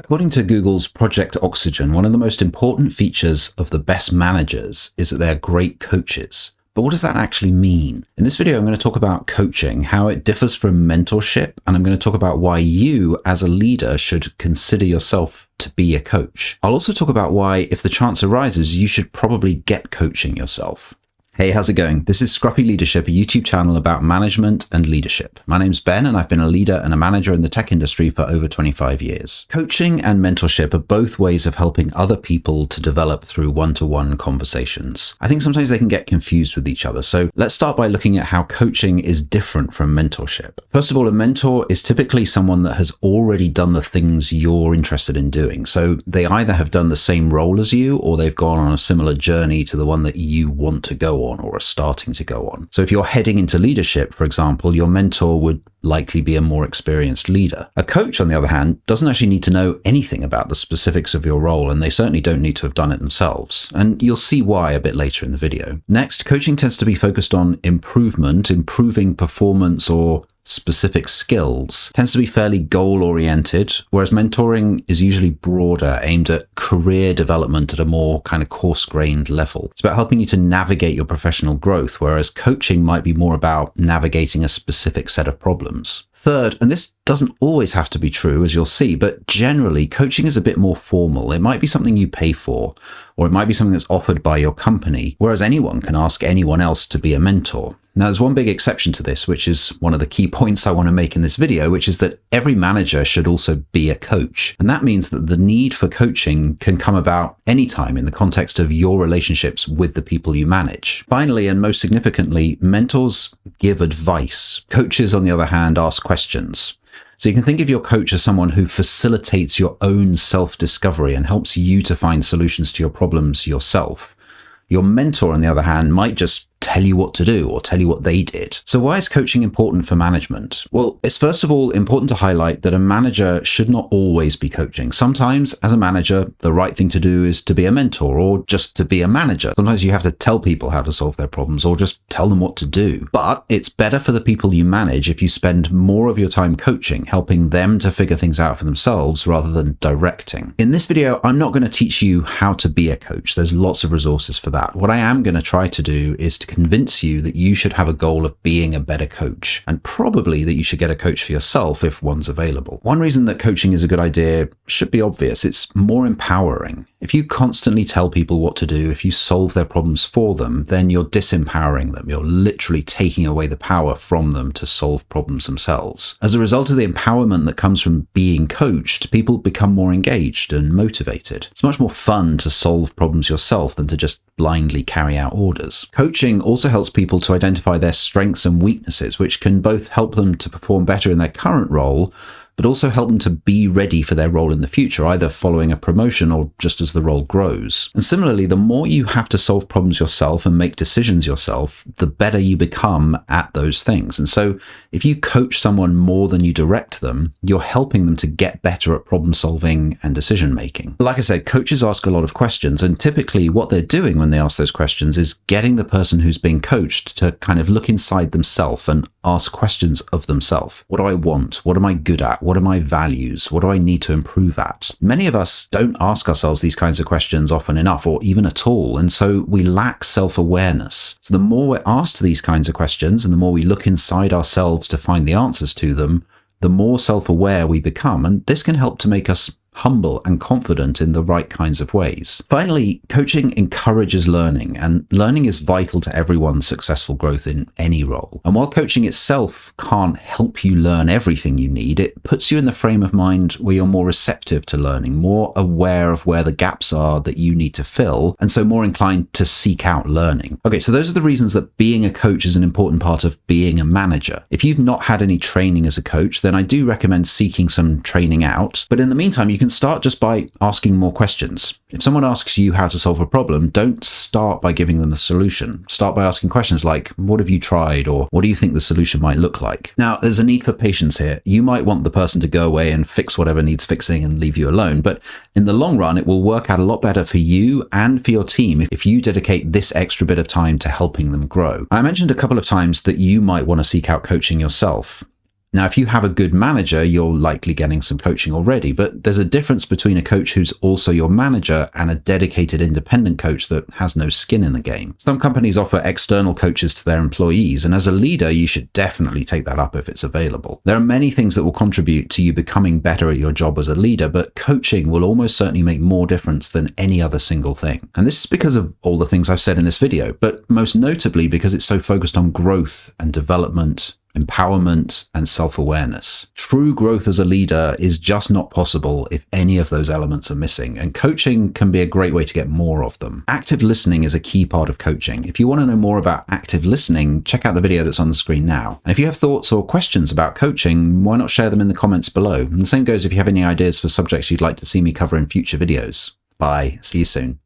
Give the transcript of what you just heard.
According to Google's Project Oxygen, one of the most important features of the best managers is that they're great coaches. But what does that actually mean? In this video, I'm going to talk about coaching, how it differs from mentorship, and I'm going to talk about why you, as a leader, should consider yourself to be a coach. I'll also talk about why, if the chance arises, you should probably get coaching yourself. Hey, how's it going? This is Scruffy Leadership, a YouTube channel about management and leadership. My name's Ben, and I've been a leader and a manager in the tech industry for over 25 years. Coaching and mentorship are both ways of helping other people to develop through one-to-one conversations. I think sometimes they can get confused with each other, so let's start by looking at how coaching is different from mentorship. First of all, a mentor is typically someone that has already done the things you're interested in doing. So they either have done the same role as you, or they've gone on a similar journey to the one that you want to go on or are starting to go on. So if you're heading into leadership, for example, your mentor would likely be a more experienced leader. A coach, on the other hand, doesn't actually need to know anything about the specifics of your role, and they certainly don't need to have done it themselves. And you'll see why a bit later in the video. Next, coaching tends to be focused on improvement, improving performance or specific skills, tends to be fairly goal-oriented, whereas mentoring is usually broader, aimed at career development at a more kind of coarse-grained level. It's about helping you to navigate your professional growth, whereas coaching might be more about navigating a specific set of problems. Third, and this doesn't always have to be true, as you'll see, but generally coaching is a bit more formal. It might be something you pay for, or it might be something that's offered by your company, whereas anyone can ask anyone else to be a mentor. Now, there's one big exception to this, which is one of the key points I want to make in this video, which is that every manager should also be a coach. And that means that the need for coaching can come about anytime in the context of your relationships with the people you manage. Finally, and most significantly, mentors give advice. Coaches, on the other hand, ask questions. So you can think of your coach as someone who facilitates your own self-discovery and helps you to find solutions to your problems yourself. Your mentor, on the other hand, might just tell you what to do or tell you what they did. So why is coaching important for management? Well, it's first of all important to highlight that a manager should not always be coaching. Sometimes, as a manager, the right thing to do is to be a mentor or just to be a manager. Sometimes you have to tell people how to solve their problems or just tell them what to do. But it's better for the people you manage if you spend more of your time coaching, helping them to figure things out for themselves rather than directing. In this video, I'm not going to teach you how to be a coach. There's lots of resources for that. What I am going to try to do is to convince you that you should have a goal of being a better coach, and probably that you should get a coach for yourself if one's available. One reason that coaching is a good idea should be obvious. It's more empowering. If you constantly tell people what to do, if you solve their problems for them, then you're disempowering them. You're literally taking away the power from them to solve problems themselves. As a result of the empowerment that comes from being coached, people become more engaged and motivated. It's much more fun to solve problems yourself than to just blindly carry out orders. Coaching also helps people to identify their strengths and weaknesses, which can both help them to perform better in their current role, but also help them to be ready for their role in the future, either following a promotion or just as the role grows. And similarly, the more you have to solve problems yourself and make decisions yourself, the better you become at those things. And so if you coach someone more than you direct them, you're helping them to get better at problem solving and decision making. Like I said, coaches ask a lot of questions, and typically what they're doing when they ask those questions is getting the person who's being coached to kind of look inside themselves and ask questions of themselves. What do I want? What am I good at? What are my values? What do I need to improve at? Many of us don't ask ourselves these kinds of questions often enough, or even at all, and so we lack self-awareness. So the more we're asked these kinds of questions, and the more we look inside ourselves to find the answers to them, the more self-aware we become, and this can help to make us humble and confident in the right kinds of ways. Finally, coaching encourages learning, and learning is vital to everyone's successful growth in any role. And while coaching itself can't help you learn everything you need, it puts you in the frame of mind where you're more receptive to learning, more aware of where the gaps are that you need to fill, and so more inclined to seek out learning. Okay, so those are the reasons that being a coach is an important part of being a manager. If you've not had any training as a coach, then I do recommend seeking some training out. But in the meantime, you can start just by asking more questions. If someone asks you how to solve a problem, don't start by giving them the solution. Start by asking questions like, what have you tried? Or what do you think the solution might look like? Now, there's a need for patience here. You might want the person to go away and fix whatever needs fixing and leave you alone. But in the long run, it will work out a lot better for you and for your team if you dedicate this extra bit of time to helping them grow. I mentioned a couple of times that you might want to seek out coaching yourself. Now, if you have a good manager, you're likely getting some coaching already, but there's a difference between a coach who's also your manager and a dedicated independent coach that has no skin in the game. Some companies offer external coaches to their employees, and as a leader, you should definitely take that up if it's available. There are many things that will contribute to you becoming better at your job as a leader, but coaching will almost certainly make more difference than any other single thing. And this is because of all the things I've said in this video, but most notably because it's so focused on growth and development, empowerment, and self-awareness. True growth as a leader is just not possible if any of those elements are missing, and coaching can be a great way to get more of them. Active listening is a key part of coaching. If you want to know more about active listening, check out the video that's on the screen now. And if you have thoughts or questions about coaching, why not share them in the comments below? And the same goes if you have any ideas for subjects you'd like to see me cover in future videos. Bye. See you soon.